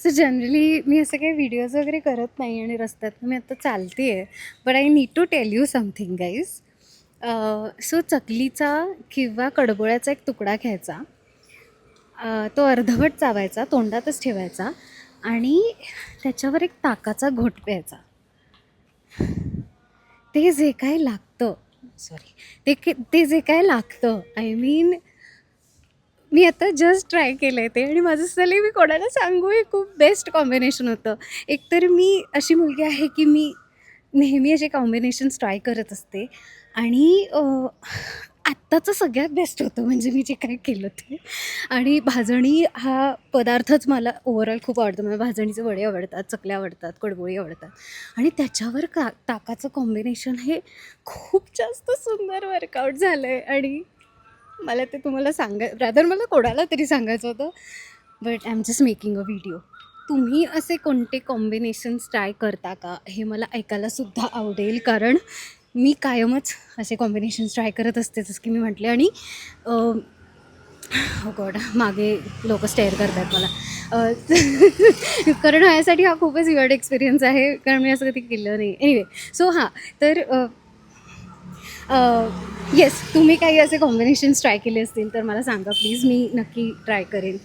So generally मी असं काही videos वगैरे करत नाही आणि रस्त्यात मी आता चालते आहे. But I need to tell you something guys. So चकलीचा किंवा कडबोळ्याचा एक तुकडा घ्यायचा, तो अर्धवट चावायचा, तोंडातच ठेवायचा आणि त्याच्यावर एक ताकाचा घोट प्यायचा. ते जे काय लागतं, ते जे काय लागतं, आय मीन मी आता जस्ट ट्राय केलं आहे ते आणि माझं असं मी कोणाला सांगू, हे खूप बेस्ट कॉम्बिनेशन होतं. एकतर मी अशी मुलगी आहे की मी नेहमी असे कॉम्बिनेशन्स ट्राय करत असते आणि आत्ताचं सगळ्यात बेस्ट होतं म्हणजे मी जे काय केलं ते. आणि भाजणी हा पदार्थच मला ओव्हरऑल खूप आवडतो. मला भाजणीचे वडे आवडतात, चकल्या आवडतात, कडबोळी आवडतात आणि त्याच्यावर ताकाचं कॉम्बिनेशन हे खूप जास्त सुंदर वर्कआउट झालं आहे आणि मला ते तुम्हाला रादर मला कोणाला तरी सांगायचं होतं. But I am just making a video. तुम्ही असे कोणते कॉम्बिनेशन्स ट्राय करता का, हे मला ऐकायलासुद्धा आवडेल. कारण मी कायमच असे कॉम्बिनेशन्स ट्राय करत असते जसं की मी म्हटले. आणि हो गॉड, मागे लोक स्टेअर करत आहेत मला. कारण ह्यासाठी हा खूपच विवर्ड एक्सपिरियन्स आहे, कारण मी असं कधी केलं नाही. एनिवे, सो हां, तर येस, तुम्ही काही असे कॉम्बिनेशन्स ट्राय केले असतील तर मला सांगा प्लीज, मी नक्की ट्राय करेन.